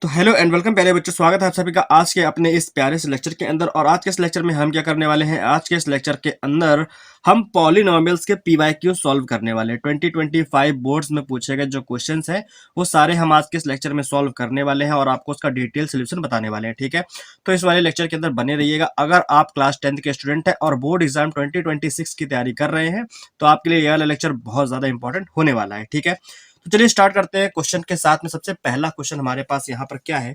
तो hello and welcome प्यारे बच्चों, स्वागत है आप सभी का आज के अपने इस प्यारे से लेक्चर के अंदर। और आज के इस लेक्चर में हम क्या करने वाले हैं, आज के इस लेक्चर के अंदर हम पॉलिनोमियल्स के पीवाईक्यू सॉल्व करने वाले हैं। 2025 बोर्ड्स में पूछे गए जो क्वेश्चंस हैं वो सारे हम आज के इस लेक्चर में सॉल्व करने वाले हैं और आपको उसका डिटेल सोल्यूशन बताने वाले हैं। ठीक है, तो इस वाले लेक्चर के अंदर बने रहिएगा। अगर आप क्लास 10th के स्टूडेंट हैं और बोर्ड एग्जाम 2026 की तैयारी कर रहे हैं तो आपके लिए यह वाला लेक्चर बहुत ज्यादा इंपॉर्टेंट होने वाला है। ठीक है, तो चलिए स्टार्ट करते हैं क्वेश्चन के साथ में। सबसे पहला क्वेश्चन हमारे पास यहाँ पर क्या है,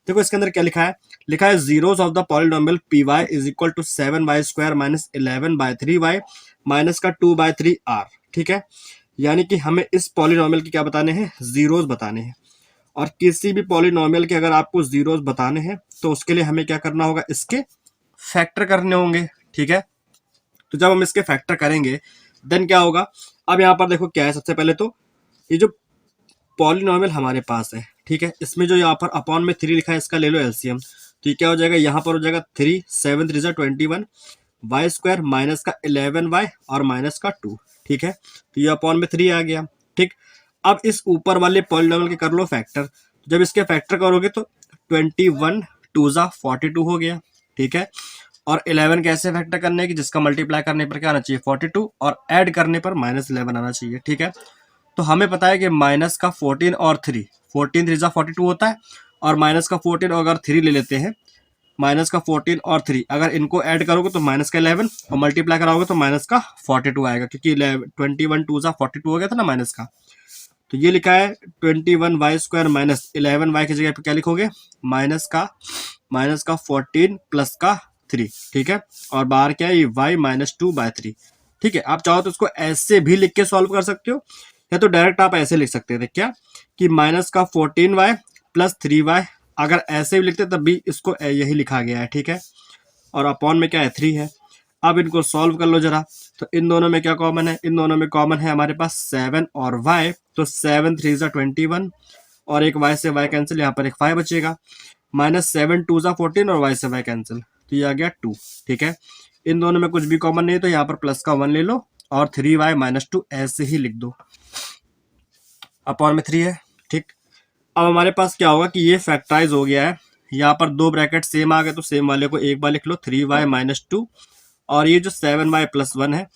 देखो इसके अंदर क्या लिखा है zeros of the polynomial P Y is equal to 7y² minus 11/3y minus का 2/3r। ठीक है, यानी कि हमें इस पॉलिनोमियल के क्या बताने हैं, जीरोस बताने हैं। और किसी भी पॉलिनोमियल के अगर आपको जीरोस बताने हैं तो उसके लिए हमें क्या करना होगा, इसके फैक्टर करने होंगे। ठीक है, तो जब हम इसके फैक्टर करेंगे देन क्या होगा, अब यहाँ पर देखो क्या है, सबसे पहले तो ये जो पॉलिनोमियल हमारे पास है, ठीक है, इसमें जो यहाँ पर अपॉन में 3 लिखा है इसका ले लो एलसीएम। तो ये क्या हो जाएगा, यहाँ पर हो जाएगा 3 7 3 21 y² माइनस का 11y और माइनस का 2। ठीक है, तो ये अपॉन में 3 आ गया। ठीक, अब इस ऊपर वाले पॉलिनोमियल के कर लो फैक्टर। जब इसके फैक्टर करोगे तो 21 2 42 हो गया। ठीक है, और 11 कैसे फैक्टर करने की, जिसका मल्टीप्लाई करने पर क्या आना चाहिए 42 और ऐड करने पर -11 आना चाहिए। ठीक है, तो हमें पता है कि माइनस का 14 और 3, 14 3 42 होता है और माइनस का 14 अगर 3 ले लेते हैं, माइनस का 14 और 3 अगर इनको ऐड करोगे तो माइनस का 11 और मल्टीप्लाई कराओगे तो माइनस का 42 आएगा, क्योंकि 21 2 42 हो गया था ना माइनस का। तो ये लिखा है 21y² माइनस 11y की जगह पे क्या लिखोगे, माइनस का 14 प्लस का 3। ठीक है, और बाहर क्या है ये y माइनस 2/3। ठीक है, आप चाहो तो इसको ऐसे भी लिख के सॉल्व कर सकते हो या तो डायरेक्ट आप ऐसे लिख सकते थे क्या, कि माइनस का 14y प्लस 3y। अगर ऐसे भी लिखते तब भी इसको यही लिखा गया है। ठीक है, और अपॉन में क्या है 3 है। अब इनको सॉल्व कर लो जरा, तो इन दोनों में क्या कॉमन है, इन दोनों में कॉमन है हमारे पास 7 और y। तो 7 3 21 और एक y से y कैंसिल, यहाँ पर एक 5 बचेगा, माइनस 7 2 14 और y से y कैंसिल, तो ये आ गया 2। ठीक है, इन दोनों में कुछ भी कॉमन नहीं, तो यहाँ पर प्लस का 1 ले लो और 3y माइनस 2 ऐसे ही लिख दो, अपॉन में 3 है। ठीक, अब हमारे पास क्या होगा कि ये फैक्टराइज हो गया है, यहाँ पर दो ब्रैकेट सेम आ गए तो सेम वाले को एक बार लिख लो 3y माइनस 2, और ये जो 7y प्लस 1 है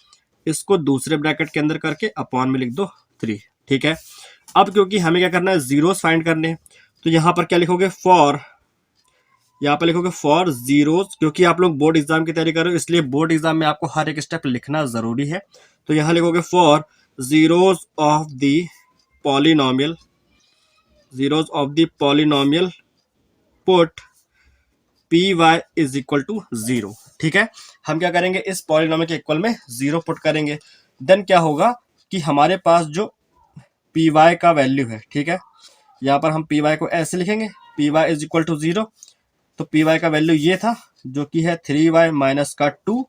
इसको दूसरे ब्रैकेट के अंदर करके अपॉन में लिख दो 3। ठीक है, अब क्योंकि हमें क्या करना है, जीरोस फाइंड करने हैं, तो यहाँ पर क्या लिखोगे, फॉर, यहाँ पर लिखोगे फॉर जीरोस, क्योंकि आप लोग बोर्ड एग्जाम की तैयारी कर रहे हो इसलिए बोर्ड एग्जाम में आपको हर एक स्टेप लिखना जरूरी है। तो यहाँ लिखोगे for zeros of the polynomial, zeros of the polynomial put P Y is equal to 0। ठीक है, हम क्या करेंगे, इस पॉलिनोमियल के इक्वल में 0 पुट करेंगे। देन क्या होगा कि हमारे पास जो पी वाई का वैल्यू है, ठीक है, यहाँ पर हम पी वाई को ऐसे लिखेंगे, P Y is equal to 0। तो पी वाई का वैल्यू ये था जो कि है 3y माइनस का 2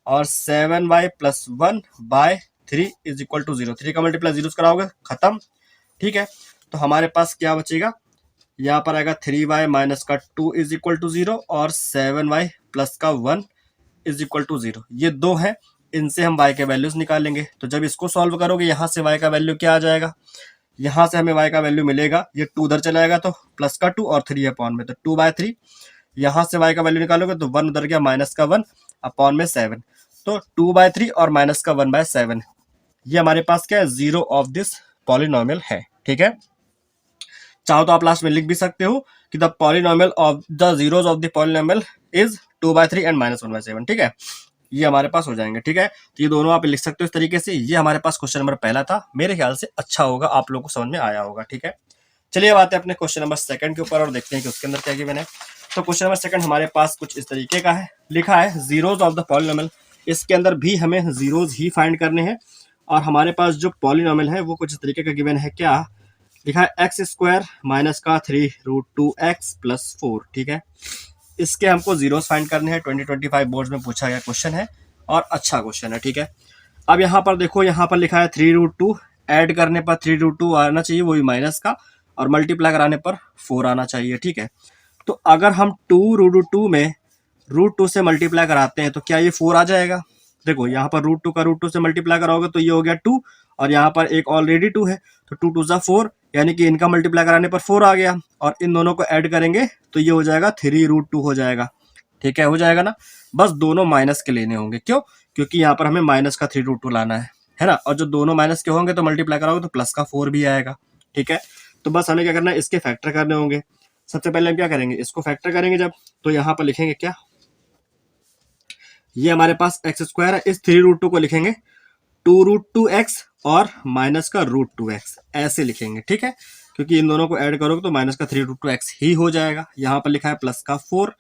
और 7y plus 1/3 is equal to 0। 3 का मल्टीप्लाई 0 कराओगे खत्म। ठीक है, तो हमारे पास क्या बचेगा, यहाँ पर आएगा 3y माइनस का 2 इज इक्वल टू 0 और 7y प्लस का 1 इज इक्वल टू 0। ये दो है, इनसे हम y के वैल्यूज निकालेंगे। तो जब इसको सॉल्व करोगे यहाँ से y का वैल्यू क्या आ जाएगा, यहाँ से हमें y का वैल्यू मिलेगा, ये 2 उधर चलाएगा तो प्लस का 2 और 3 अपॉन में, तो 2/3। यहाँ से y का वैल्यू निकालोगे तो 1 उधर गया, माइनस का 1 अपॉन में 7, तो 2/3 और माइनस का 1/7। ये हमारे पास क्या है, जीरो ऑफ दिस पॉलिनोमियल है। ठीक है, चाहो तो आप लास्ट में लिख भी सकते हो कि the polynomial of the zeros of the polynomial is 2/3 and -1/7। ठीक है, ये हमारे पास हो जाएंगे। ठीक है, तो ये दोनों आप लिख सकते हो इस तरीके से। ये हमारे पास क्वेश्चन नंबर पहला था, मेरे ख्याल से अच्छा होगा, आप लोगों को समझ में आया होगा। ठीक है, चलिए अब आते हैं अपने क्वेश्चन नंबर सेकंड के ऊपर और देखते हैं कि उसके अंदर क्या गिवन है। तो क्वेश्चन नंबर सेकंड हमारे पास कुछ इस तरीके का है, लिखा है जीरोस ऑफ द पॉलिनोमियल। इसके अंदर भी हमें जीरोस ही फाइंड करने हैं और हमारे पास जो पॉलिनोमियल है वो कुछ इस तरीके का गिवन है। क्या लिखा है, x² माइनस का 3√2x प्लस 4। ठीक है, इसके हमको जीरोस फाइंड करने हैं। 2025 बोर्ड में पूछा गया क्वेश्चन है और अच्छा क्वेश्चन है। ठीक है, अब यहाँ पर देखो, यहाँ पर लिखा है 3√2, ऐड करने पर 3√2 आना चाहिए, वो भी माइनस का, और मल्टीप्लाई कराने पर 4 आना चाहिए। ठीक है, तो अगर हम 2√2 में √2 से मल्टीप्लाई कराते हैं तो क्या ये 4 आ जाएगा। देखो यहाँ पर रूट टू का रूट टू से मल्टीप्लाई कराओगे तो ये हो गया 2, और यहाँ पर एक ऑलरेडी 2 है, तो 2 2 जा 4, यानी कि इनका मल्टीप्लाई कराने पर 4 आ गया, और इन दोनों को ऐड करेंगे तो ये हो जाएगा 3√2 हो जाएगा। ठीक है, हो जाएगा ना। बस दोनों माइनस के लेने होंगे, क्यों? क्योंकि यहाँ पर हमें माइनस का 3√2 लाना है ना। और जो दोनों माइनस के होंगे तो मल्टीप्लाई कराओगे तो प्लस का 4 भी आएगा। ठीक है, तो बस हमें क्या करना है, इसके फैक्टर करने होंगे। सबसे पहले हम क्या करेंगे, इसको फैक्टर करेंगे जब, तो यहाँ पर लिखेंगे क्या, ये हमारे पास एक्स स्क्वायर है, इस 3√2 को लिखेंगे 2√2x और माइनस का √2x, ऐसे लिखेंगे। ठीक है, क्योंकि इन दोनों को ऐड करोगे तो माइनस का 3√2x ही हो जाएगा। यहाँ पर लिखा है प्लस का 4,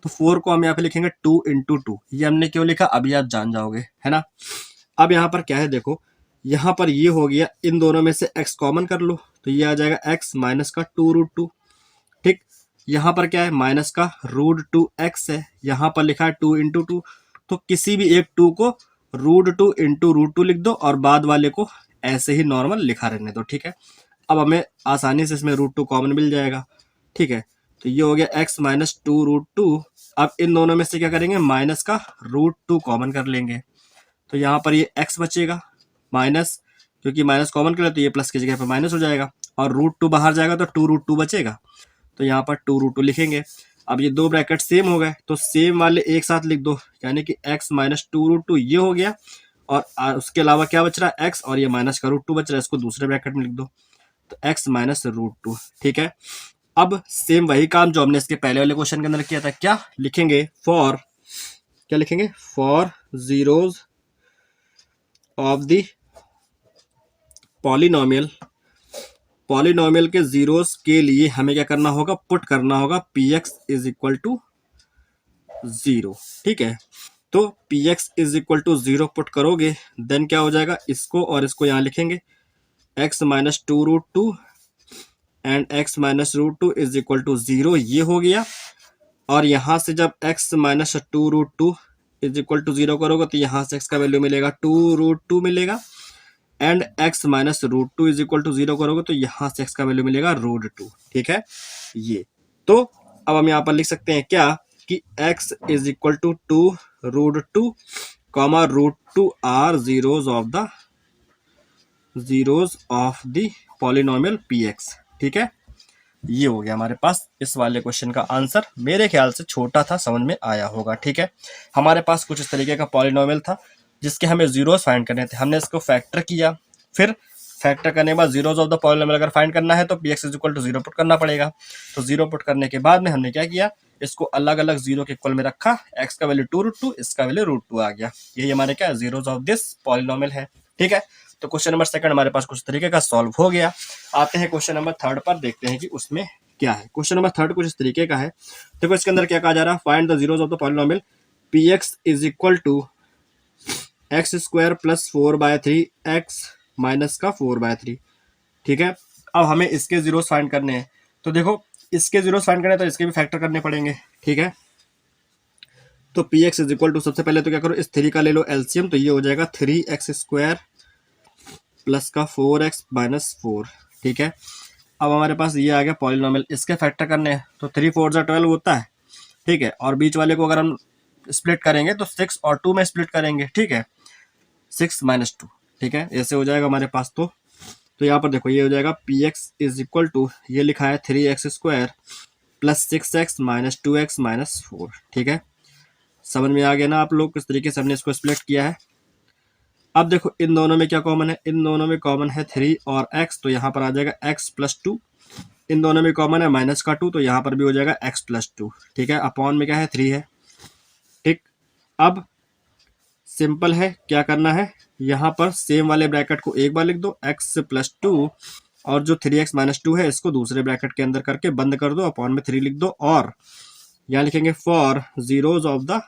तो 4 को हम यहाँ पे लिखेंगे 2 × 2। ये हमने क्यों लिखा अभी आप जान जाओगे, है ना। अब यहाँ पर क्या है, देखो यहाँ पर ये हो गया, इन दोनों में से x कॉमन कर लो तो ये आ जाएगा x माइनस का 2√2। ठीक, यहाँ पर क्या है, माइनस का √2x है, यहाँ पर लिखा है 2 × 2, तो किसी भी एक 2 को √2 × √2 लिख दो और बाद वाले को ऐसे ही नॉर्मल लिखा रहने दो। ठीक है, अब हमें आसानी से इसमें √2 कॉमन मिल जाएगा। ठीक है, तो ये हो गया x माइनस 2√2। अब इन दोनों में से क्या करेंगे, माइनस का √2 कॉमन कर लेंगे, तो यहाँ पर ये x बचेगा माइनस, क्योंकि माइनस कॉमन कर ले तो ये प्लस की जगह पर माइनस हो जाएगा, और √2 बाहर जाएगा तो 2√2 बचेगा, तो यहाँ पर 2√2 लिखेंगे। अब ये दो ब्रैकेट सेम हो गए तो सेम वाले एक साथ लिख दो, यानी कि x माइनस 2√2 ये हो गया, और उसके अलावा क्या बच रहा है, x, और ये माइनस का √2 बच रहा है, इसको दूसरे ब्रैकेट में लिख दो, तो x माइनस √2। ठीक है, अब सेम वही काम जो हमने इसके पहले वाले क्वेश्चन के अंदर किया था, क्या लिखेंगे, फॉर, क्या लिखेंगे, for zeros of the polynomial के जीरोस के लिए हमें क्या करना होगा, पुट करना होगा px इज इक्वल टू 0। ठीक है, तो px is equal to 0 put करोगे, देन क्या हो जाएगा, इसको और इसको यहाँ लिखेंगे x minus 2√2 and x minus √2 is equal to 0, ये हो गया। और यहाँ से जब x minus 2√2 is equal to 0 करोगे तो यहाँ से x का वैल्यू मिलेगा 2√2 मिलेगा, and x minus √2 is equal to 0 करोगे तो यहाँ से x का वैल्यू मिलेगा √2। ठीक है, ये तो अब हम यहाँ पर लिख सकते हैं क्या, कि x is equal to 2√2 comma √2 are zeros of the polynomial px। ठीक है, ये हो गया हमारे पास इस वाले क्वेश्चन का आंसर। मेरे ख्याल से छोटा था, समझ में आया होगा। ठीक है, हमारे पास कुछ इस तरीके का पॉलिनोमियल था जिसके हमें जीरोस फाइंड करने थे, हमने इसको फैक्टर किया, फिर फैक्टर करने के बाद जीरोस ऑफ द पॉलिनोमियल अगर फाइंड करना है तो px is equal to 0 put करना पड़ेगा। तो 0 पुट करने के बाद में हमने क्या किया, इसको अलग अलग 0 के इक्वल में रखा, x का वैल्यू 2√2, इसका वैल्यू √2 आ गया। यही हमारे क्या जीरोस ऑफ दिस पॉलिनोमियल है। ठीक है, तो क्वेश्चन नंबर 2 हमारे पास कुछ तरीके का सॉल्व हो गया। आते हैं क्वेश्चन नंबर 3 पर, देखते हैं कि उसमें क्या है। क्वेश्चन नंबर 3 कुछ इस तरीके का है, देखो इसके अंदर क्या कहा जा रहा है, find the zeros of the polynomial px is equal to X square plus 4/3 x minus का 4/3। ठीक है, अब हमें इसके जीरोस फाइंड करने हैं, तो देखो इसके जीरोस फाइंड करने तो इसके भी फैक्टर करने पड़ेंगे। ठीक है, तो px इज इक्वल टू, सबसे पहले तो क्या करो, इस 3 का ले लो एलसीएम, तो ये हो जाएगा 3x स्क्वायर प्लस का 4x माइनस 4। ठीक है, अब हमारे पास ये आ गया पॉलिनोमियल, इसके फैक्टर करने हैं, तो 3 4 जा 12 होता है। ठीक है, और बीच वाले को अगर हम स्प्लिट करेंगे तो 6 और 2 में स्प्लिट करेंगे। ठीक है, 6 माइनस 2। ठीक है, ऐसे हो जाएगा हमारे पास। तो यहाँ पर देखो ये हो जाएगा px इज इक्वल टू, ये लिखा है 3x square plus 6x minus 2x minus 4। ठीक है, समझ में आ गया ना आप लोग किस तरीके से हमने इसको स्प्लिट किया है। अब देखो इन दोनों में क्या कॉमन है, इन दोनों में कॉमन है 3 और x, तो यहाँ पर आ जाएगा x प्लस 2। इन दोनों में कॉमन है माइनस का 2, तो यहाँ पर भी हो जाएगा x प्लस 2। ठीक है, अपॉन में क्या है 3 है। ठीक, अब सिंपल है, क्या करना है, यहाँ पर सेम वाले ब्रैकेट को एक बार लिख दो x प्लस 2, और जो 3x माइनस 2 है इसको दूसरे ब्रैकेट के अंदर करके बंद कर दो, अपॉन में 3 लिख दो, और यहाँ लिखेंगे for zeros of the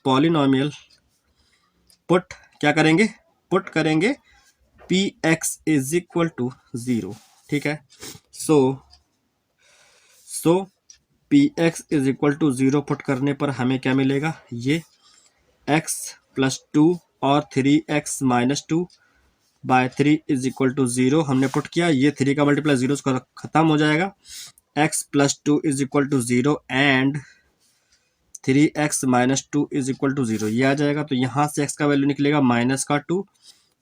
polynomial put, क्या करेंगे, पुट करेंगे px इज इक्वल टू 0। ठीक है, so px is equal to 0 put करने पर हमें क्या मिलेगा, ये x प्लस 2 और 3x minus 2/3 is equal to 0 हमने पुट किया, ये 3 का मल्टीप्लाई 0 का खत्म हो जाएगा, x plus 2 is equal to 0 and 3x minus 2 is equal to 0, ये आ जाएगा। तो यहाँ से x का वैल्यू निकलेगा माइनस का 2,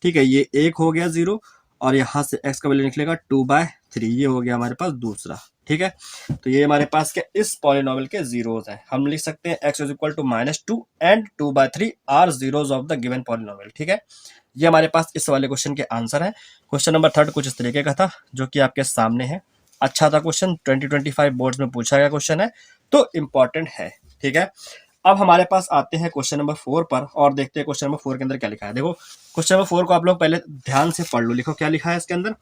ठीक है, ये एक हो गया 0, और यहाँ से x का वैल्यू निकलेगा 2/3, ये हो गया हमारे पास दूसरा, ठीक है। तो ये हमारे पास क्या इस पॉलिनोमियल के जीरोज हैं। हम लिख सकते हैं x is equal to -2 and 2/3 are zeros of the given polynomial, ठीक है। ये हमारे पास इस वाले क्वेश्चन के आंसर है। क्वेश्चन नंबर 3 कुछ इस तरीके का था, जो कि आपके सामने है। अच्छा था क्वेश्चन, 2025 बोर्ड्स में पूछा गया क्वेश्चन है, तो इम्पोर्टेंट है, ठीक है। अब हमारे पास आते हैं क्वेश्चन नंबर 4 पर, और देखते हैं क्वेश्चन नंबर 4 के अंदर क्या लिखा है। देखो क्वेश्चन नंबर 4 को आप लोग पहले ध्यान से पढ़ लो। लिखो क्या लिखा है इसके अंदर।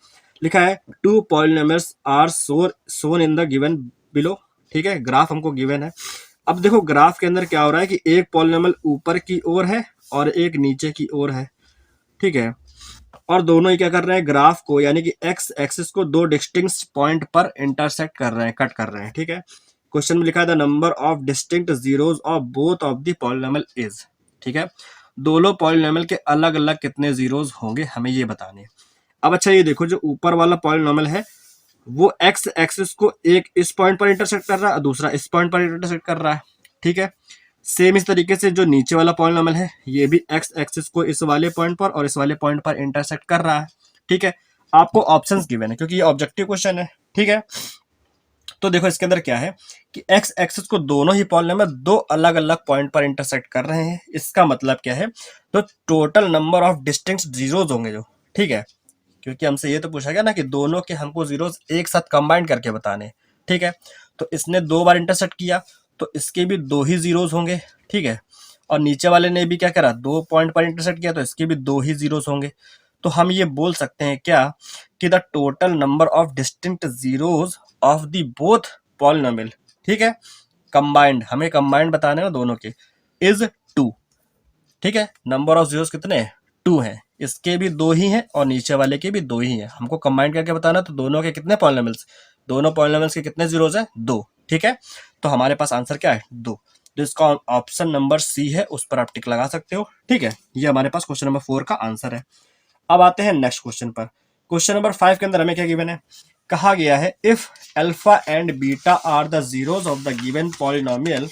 लिखा है 2 polynomials are shown in the given below, ठीक है। ग्राफ हमको गिवन है। अब देखो ग्राफ के अंदर क्या हो रहा है कि एक पॉलिनोमियल ऊपर की ओर है और एक नीचे की ओर है, ठीक है। और दोनों ही क्या कर रहे हैं, ग्राफ को यानी कि एक्स एक्सिस को दो डिस्टिंक्ट पॉइंट पर इंटरसेक्ट कर रहे हैं, कट कर रहे हैं, ठीक है। क्वेश्चन में लिखा है the number of distinct zeros of both of the polynomial is, ठीक है। दोनों पॉलिनोमियल के अलग अलग कितने जीरोज होंगे, हमें ये बताने हैं। अब अच्छा ये देखो, जो ऊपर वाला पॉलिनोमियल है वो एक्स एक्सिस को एक इस पॉइंट पर इंटरसेक्ट कर रहा है और दूसरा इस पॉइंट पर इंटरसेक्ट कर रहा है, ठीक है। सेम इस तरीके से जो नीचे वाला पॉलिनोमियल है ये भी एक्स एक्सिस को इस वाले पॉइंट पर और इस वाले पॉइंट पर इंटरसेक्ट कर रहा है, ठीक है। आपको ऑप्शंस गिवन है क्योंकि ये ऑब्जेक्टिव क्वेश्चन है, ठीक है। तो देखो इसके अंदर क्या है कि एक्स एक्सिस को दोनों ही पॉलिनोमियल दो अलग अलग पॉइंट पर इंटरसेक्ट कर रहे हैं। इसका मतलब क्या है, तो total number of distinct zeros होंगे जो, ठीक है। क्योंकि हमसे ये तो पूछा गया ना कि दोनों के हमको जीरोज एक साथ कंबाइन करके बताने, ठीक है। तो इसने 2 बार इंटरसेक्ट किया तो इसके भी 2 ही जीरोज होंगे, ठीक है। और नीचे वाले ने भी क्या करा, 2 पॉइंट पर इंटरसेक्ट किया तो इसके भी 2 ही जीरोज होंगे। तो हम ये बोल सकते हैं क्या कि the total number of distinct zeros of the both polynomial, ठीक है, कंबाइंड, हमें कंबाइंड बताने हैं दोनों के, इज 2, ठीक है। नंबर ऑफ जीरोज कितने हैं, 2 हैं। इसके भी 2 ही हैं और नीचे वाले के भी 2 ही हैं। हमको कंबाइन करके बताना, तो दोनों के कितने पॉलिनोमियल्स, दोनों पॉलिनोमियल्स के कितने जीरोज हैं, 2, ठीक है। तो हमारे पास आंसर क्या है, 2। तो इसका ऑप्शन नंबर सी है, उस पर आप टिक लगा सकते हो, ठीक है। ये हमारे पास क्वेश्चन नंबर 4 का आंसर है। अब आते हैं नेक्स्ट क्वेश्चन पर। क्वेश्चन नंबर 5 के अंदर हमें क्या गिवन है, कहा गया है if alpha and beta are the zeros of the given polynomial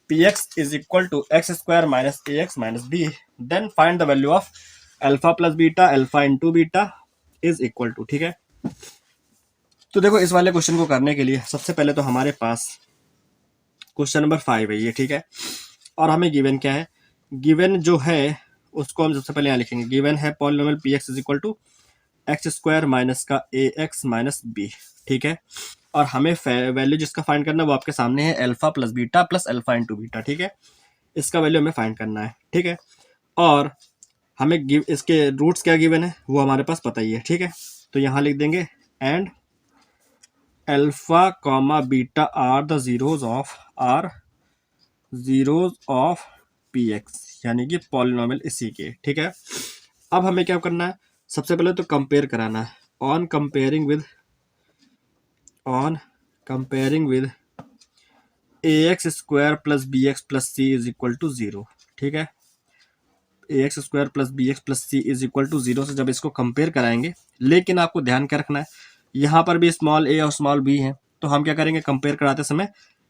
px is equal to x square minus ax minus b, then find the value of alpha plus beta, alpha into beta is equal to, ठीक है। तो देखो इस वाले question को करने के लिए सबसे पहले तो हमारे पास क्वेश्चन नंबर 5 है ये, ठीक है। और हमें गिवन क्या है, गिवन जो है उसको हम सबसे पहले यहाँ लिखेंगे। गिवन है polynomial px is equal to X square minus का ax माइनस b, ठीक है। और हमें वैल्यू जिसका फाइंड करना है वो आपके सामने है, alpha plus beta plus alpha into beta, ठीक है। इसका वैल्यू हमें फाइंड करना है, ठीक है। और हमें इसके रूट्स क्या गिवन है वो हमारे पास पता ही है, ठीक है। तो यहाँ लिख देंगे and alpha comma beta are the zeros of P X, यानी कि पॉलिनोमियल इसी के, ठीक है। अब हमें क्या करना है, सबसे पहले तो कंपेयर कराना है। On comparing with ax square plus B X plus C is equal to 0, ठीक है। ax square plus B X plus C is equal to 0 से जब इसको कंपेयर कराएंगे, लेकिन आपको ध्यान क्या रखना है, यहाँ पर भी स्मॉल a और स्मॉल b है। तो हम क्या करेंगे, कंपेयर कराते समय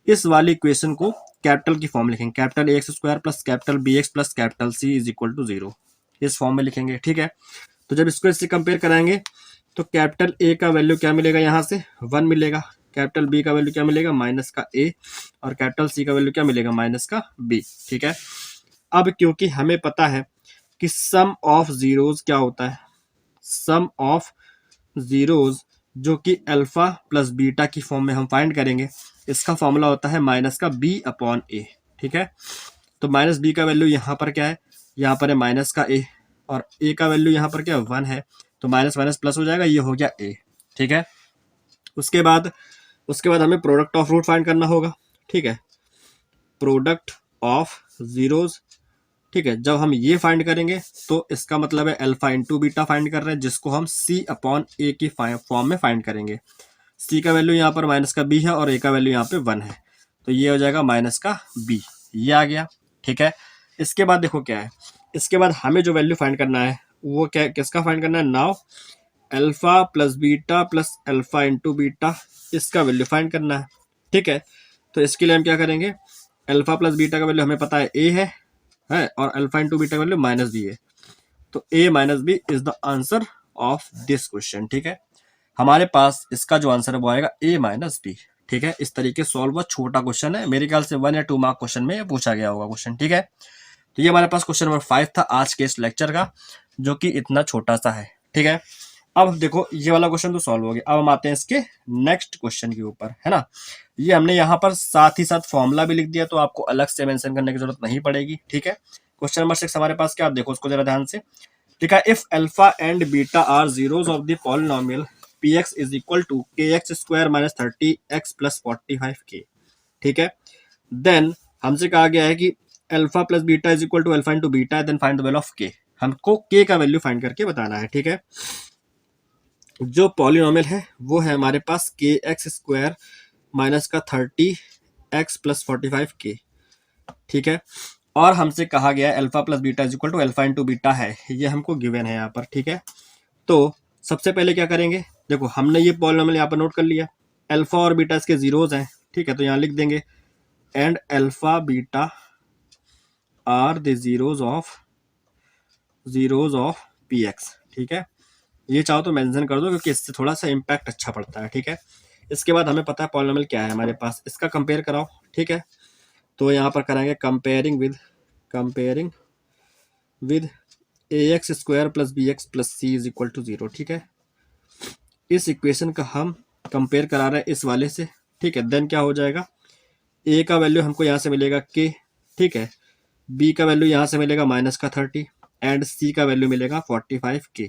इस वाली इक्वेशन को कैपिटल की फॉर्म लिखेंगे, capital ax square plus capital B X plus capital C is equal to 0, इस फॉर्म में लिखेंगे, ठीक है। तो जब इसको इससे कंपेयर कराएंगे तो कैपिटल ए का वैल्यू क्या मिलेगा, यहाँ से 1 मिलेगा। कैपिटल बी का वैल्यू क्या मिलेगा, माइनस का ए। और कैपिटल सी का वैल्यू क्या मिलेगा, माइनस का बी, ठीक है। अब क्योंकि हमें पता है कि सम ऑफ जीरोज क्या होता है, सम ऑफ जीरोज जो कि अल्फा प्लस बीटा की फॉर्म में हम फाइंड करेंगे, इसका फॉर्मूला होता है माइनस का बी अपॉन ए, ठीक है। तो माइनस बी का वैल्यू यहाँ पर क्या है, यहाँ पर है माइनस का ए, और ए का वैल्यू यहाँ पर क्या 1 है, तो माइनस माइनस प्लस हो जाएगा, ये हो गया ए, ठीक है। उसके बाद हमें प्रोडक्ट ऑफ रूट फाइंड करना होगा, ठीक है, प्रोडक्ट ऑफ जीरोज, ठीक है। जब हम ये फाइंड करेंगे तो इसका मतलब है अल्फा इंटू बीटा फाइंड कर रहे हैं, जिसको हम सी अपॉन ए की फॉर्म में फाइंड करेंगे। सी का वैल्यू यहाँ पर माइनस का बी है और ए का वैल्यू यहाँ पे 1 है, तो ये हो जाएगा माइनस का बी, ये आ गया, ठीक है। इसके बाद देखो क्या है, इसके बाद हमें जो वैल्यू फाइंड करना है वो क्या, किसका फाइंड करना है, now alpha plus beta plus alpha into beta, इसका वैल्यू फाइंड करना है, ठीक है। तो इसके लिए हम क्या करेंगे, अल्फा प्लस बीटा का वैल्यू हमें पता है ए है और अल्फा इंटू बीटा का वैल्यू माइनस बी है। तो A minus B is the answer of this question. ठीक है, हमारे पास इसका जो आंसर है वो आएगा ए माइनस बी। ठीक है, इस तरीके से सॉल्व हुआ, छोटा क्वेश्चन है, मेरे ख्याल से 1 या 2 मार्क क्वेश्चन में पूछा गया होगा क्वेश्चन। ठीक है, तो ये हमारे पास क्वेश्चन नंबर 5 था आज के इस लेक्चर का, जो कि इतना छोटा सा है। ठीक है, अब देखो ये वाला क्वेश्चन तो सॉल्व हो गया। अब हम आते हैं इसके नेक्स्ट क्वेश्चन के ऊपर, है ना। ये हमने यहाँ पर साथ ही साथ फॉर्मूला भी लिख दिया, तो आपको अलग से मेंशन करने की जरूरत नहीं पड़ेगी। ठीक है, क्वेश्चन नंबर 6 हमारे पास क्या, आप देखो उसको जरा ध्यान से। ठीक है, if alpha and beta are zeros of the polynomial px is equal to kx square minus 30x plus 45k। ठीक है, देन हमसे कहा गया है कि alpha plus beta is equal to alpha into beta, then find the value of K. हमको के का वैल्यू फाइंड करके बताना है। ठीक है, जो पॉलिनोमियल है वो है हमारे पास के एक्स स्क्वायर माइनस का 30x प्लस 45k। ठीक है, और हमसे कहा गया है alpha plus beta is equal to alpha into beta है, ये हमको गिवन है यहाँ पर। ठीक है, तो सबसे पहले क्या करेंगे, देखो हमने ये पॉलिनोमियल यहाँ पर नोट कर लिया, अल्फा और बीटा इसके जीरोज हैं। ठीक है, तो यहाँ लिख देंगे and alpha beta are the zeros of P X. ठीक है, ये चाहो तो मेंशन कर दो क्योंकि इससे थोड़ा सा इम्पैक्ट अच्छा पड़ता है। ठीक है, इसके बाद हमें पता है पॉलिनोमियल क्या है हमारे पास, इसका कंपेयर कराओ। ठीक है, तो यहाँ पर कराएंगे comparing with A x square plus B X plus C is equal to 0। ठीक है, इस इक्वेशन का हम कंपेयर करा रहे हैं इस वाले से। ठीक है, देन क्या हो जाएगा, ए का वैल्यू हमको यहाँ से मिलेगा के। ठीक है, बी का वैल्यू यहाँ से मिलेगा माइनस का 30 एंड सी का वैल्यू मिलेगा 45k।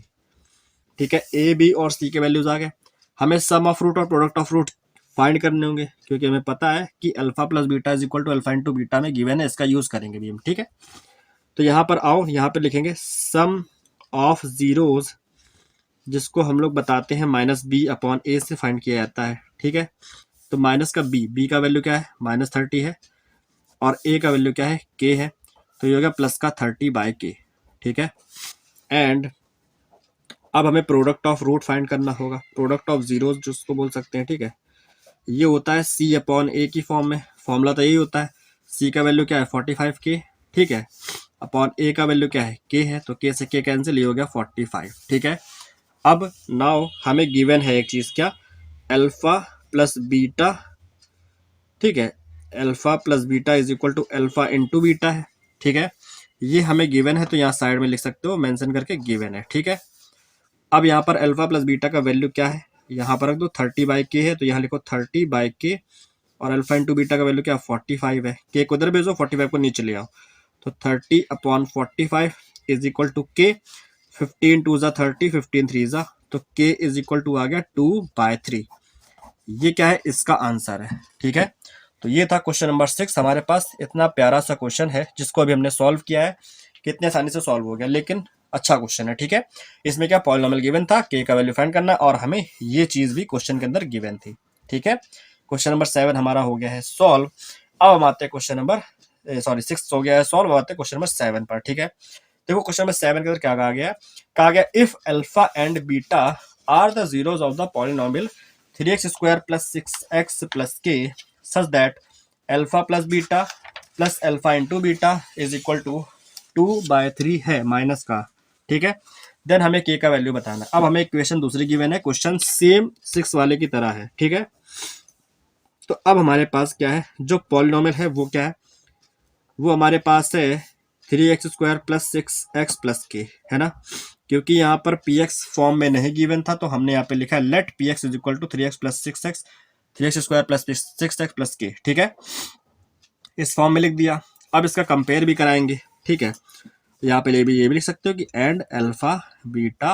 ठीक है, ए बी और सी के वैल्यूज आ गए। हमें सम ऑफ रूट और प्रोडक्ट ऑफ रूट फाइंड करने होंगे क्योंकि हमें पता है कि alpha plus beta is equal to alpha into beta में गिवन है, इसका यूज करेंगे भी हम। ठीक है, तो यहाँ पर आओ, यहाँ पर लिखेंगे सम ऑफ जीरोज, जिसको हम लोग बताते हैं माइनस बी अपॉन ए से फाइंड किया जाता है। ठीक है, तो माइनस का बी का वैल्यू क्या है, माइनस 30 है, और ए का वैल्यू क्या है, के है, तो ये हो गया प्लस का 30/k। ठीक है, एंड अब हमें प्रोडक्ट ऑफ रूट फाइंड करना होगा, प्रोडक्ट ऑफ जीरोज जिसको बोल सकते हैं। ठीक है, ये होता है सी अपॉन ए की फॉर्म में, फॉर्मूला तो यही होता है। सी का वैल्यू क्या है 45k। ठीक है, अपॉन ए का वैल्यू क्या है के है, तो के से के कैंसिल, ये हो गया 45। ठीक है, अब नाउ हमें गिवन है एक चीज, क्या, अल्फा प्लस बीटा। ठीक है, alpha plus beta is equal to alpha into beta है। ठीक है, ये हमें गिवन है, तो यहाँ साइड में लिख सकते हो मेंशन करके गिवन है। ठीक है, अब यहाँ पर अल्फा प्लस बीटा का वैल्यू क्या है, यहाँ पर रख दो 30/k है, तो यहाँ लिखो 30/k, और अल्फा इंटू बीटा का वैल्यू क्या 45 है, के को उधर भेजो 45 को नीचे ले आओ, तो 30/45 इज इक्वल टू के। 15 2 ज़ा 30, 15 3 ज़ा, तो k इज इक्वल टू आ गया 2/3। ये क्या है, इसका आंसर है। ठीक है, तो ये था क्वेश्चन नंबर 6 हमारे पास। इतना प्यारा सा क्वेश्चन है जिसको अभी हमने सॉल्व किया है, कितने आसानी से सॉल्व हो गया, लेकिन अच्छा क्वेश्चन है। ठीक है, इसमें क्या पॉलिनोमियल गिवन था, के का वैल्यू फाइंड करना, और हमें ये चीज भी क्वेश्चन के अंदर गिवन थी। ठीक है, क्वेश्चन नंबर 7 हमारा हो गया है सॉल्व। अब हम आते हैं क्वेश्चन नंबर 6 हो गया है सॉल्व। अब आते हैं क्वेश्चन नंबर 7 पर। ठीक है, देखो क्वेश्चन नंबर 7 के अंदर क्या कहा गया, if alpha and beta are the zeros of the polynomial 3x square plus 6x plus k such that alpha plus beta plus alpha into beta is equal to 2/3 है माइनस का। ठीक है, then हमें के का वैल्यू बताना है। अब हमें इक्वेशन दूसरी गिवन है, क्वेश्चन सेम 6 वाले की तरह है। ठीक है, तो अब हमारे पास क्या है, जो पॉलिनोमियल है वो क्या है, वो हमारे पास है 3x square plus 6x plus के, है ना। क्योंकि यहाँ पर px फॉर्म में नहीं गिवन था, तो हमने यहाँ पे लिखा है let px is equal to 3x plus 6x, 3x square plus 6x plus K. ठीक है, इस फॉर्म में लिख दिया। अब इसका कंपेयर भी कराएंगे। ठीक है, यहाँ पे ये भी लिख सकते हो कि and alpha beta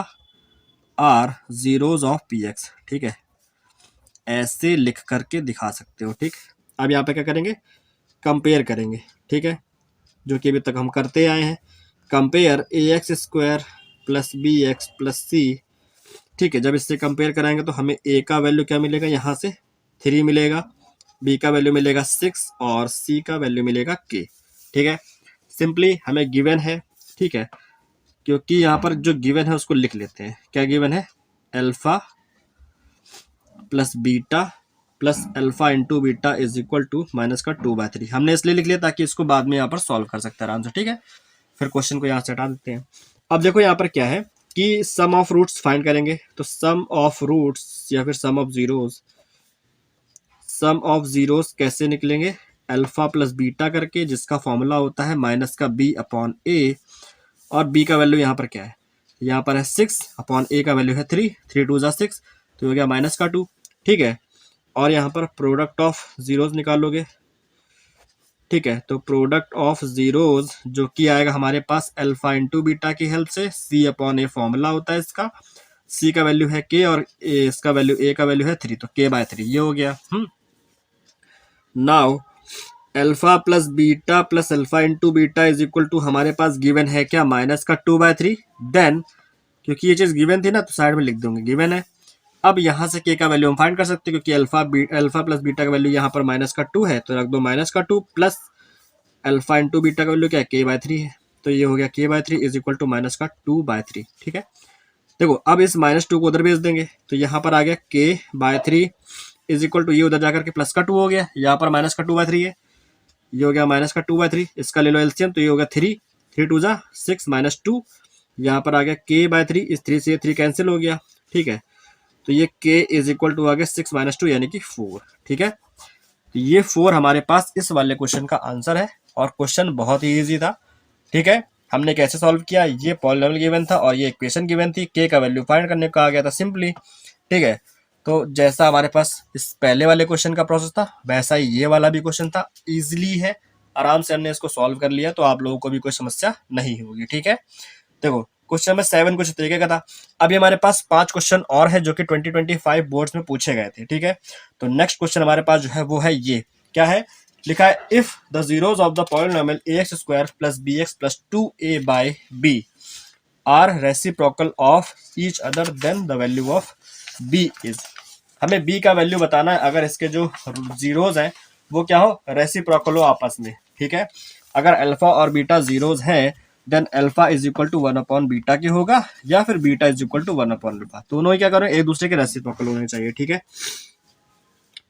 are zeros of P X. ठीक है, ऐसे लिख करके दिखा सकते हो। ठीक, अब यहाँ पे क्या करेंगे, कंपेयर करेंगे। ठीक है, जो कि अभी तक हम करते आए हैं, compare A x square plus B X plus C. ठीक है, जब इससे कंपेयर कराएंगे तो हमें ए का वैल्यू क्या मिलेगा, यहाँ से 3 मिलेगा, बी का वैल्यू मिलेगा 6 और सी का वैल्यू मिलेगा के। ठीक है, सिंपली हमें गिवन है। ठीक है, क्योंकि यहाँ पर जो गिवन है उसको लिख लेते हैं। क्या गिवन है, alpha plus beta plus alpha into beta is equal to minus का 2/3। हमने इसलिए लिख लिया ताकि इसको बाद में यहाँ पर सॉल्व कर सकते हैं आराम से, ठीक है। फिर क्वेश्चन को यहाँ से हटा देते हैं। अब देखो यहाँ पर क्या है कि सम ऑफ रूट्स फाइंड करेंगे, तो सम ऑफ रूट्स या फिर सम ऑफ जीरोस कैसे निकलेंगे, अल्फा प्लस बीटा करके, जिसका फॉर्मूला होता है माइनस का बी अपॉन ए, और बी का वैल्यू यहाँ पर क्या है, यहाँ पर है 6 अपॉन ए का वैल्यू है 3, 3 2 6, तो हो गया माइनस का 2, ठीक है। और यहाँ पर प्रोडक्ट ऑफ जीरोज निकालोगे, ठीक है। तो प्रोडक्ट ऑफ जीरोज जो कि आएगा हमारे पास अल्फा इंटू बीटा की हेल्प से, सी अपॉन ए फॉर्मूला होता है इसका, सी का वैल्यू है के और इसका वैल्यू ए का वैल्यू है 3, तो k/3 ये हो गया। Now alpha plus beta plus alpha into beta is equal to हमारे पास गिवन है क्या, माइनस का 2/3। देन क्योंकि ये चीज गिवन थी ना तो साइड में लिख दूंगे गिवन है। अब यहाँ से के का वैल्यू हम फाइंड कर सकते हैं, क्योंकि अल्फा प्लस बीटा का वैल्यू यहाँ पर माइनस का 2 है, तो रख दो माइनस का 2 प्लस अल्फा इंटू बीटा का वैल्यू क्या है, k/3 है, तो ये हो गया k/3 is equal to minus का 2/3, ठीक है। देखो अब इस -2 को उधर भेज देंगे, तो यहाँ पर आ गया k/3 इज इक्वल टू, ये उधर जाकर के प्लस का 2 हो गया, यहाँ पर माइनस का 2/3 है, ये हो गया माइनस का 2/3, इसका ले लो एलसीएम, तो ये होगा 3, 3 2 6 माइनस 2, यहाँ पर आ गया k/3, इस 3 से 3 कैंसिल हो गया, ठीक है। तो ये k इज इक्वल टू आ गया 6 - 2 यानी कि 4, ठीक है। तो ये 4 हमारे पास इस वाले क्वेश्चन का आंसर है, और क्वेश्चन बहुत ही ईजी था, ठीक है। हमने कैसे सॉल्व किया, ये पॉलिनॉमियल गिवन था और ये इक्वेशन गिवन थी, k का वैल्यू फाइंड करने को कहा गया था सिंपली, ठीक है। तो जैसा हमारे पास इस पहले वाले क्वेश्चन का प्रोसेस था वैसा ही ये वाला भी क्वेश्चन था, इजीली है, आराम से हमने इसको सॉल्व कर लिया, तो आप लोगों को भी कोई समस्या नहीं होगी, ठीक है। देखो क्वेश्चन नंबर 7 कुछ तरीके का था। अभी हमारे पास 5 क्वेश्चन और है जो कि 2025 बोर्ड्स में पूछे गए थे, ठीक है। तो नेक्स्ट क्वेश्चन हमारे पास जो है वो है ये, क्या है, लिखा है if the zeros of the polynomial ax² plus bx plus 2a/b are reciprocal of each other then the value of b is. हमें b का वैल्यू बताना है अगर इसके जो जीरोज हैं वो क्या हो, रेसिप्रोकल हो आपस में, ठीक है। अगर अल्फा और बीटा जीरोज हैं then alpha is equal to 1 upon beta के होगा, या फिर beta is equal to 1 upon alpha, दोनों ही क्या करो एक दूसरे के रेसिप्रोकल होने चाहिए, ठीक है।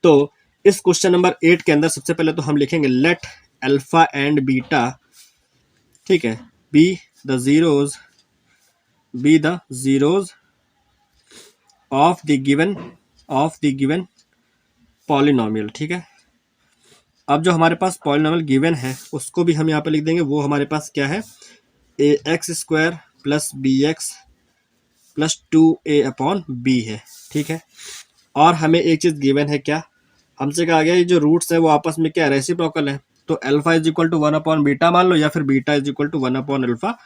तो इस क्वेश्चन नंबर 8 के अंदर सबसे पहले तो हम लिखेंगे लेट अल्फा एंड बीटा, ठीक है, be the zeros of the given polynomial, ठीक है। अब जो हमारे पास पॉलिनोमियल गिवन है उसको भी हम यहाँ पे लिख देंगे, वो हमारे पास क्या है, ax² plus bx plus 2a upon b है, ठीक है। और हमें एक चीज गिवन है, क्या हमसे कहा गया, ये जो रूट्स है वो आपस में क्या रेसिप्रोकल है, तो alpha is equal to 1 upon beta मान लो, या फिर beta is equal to 1 upon alpha,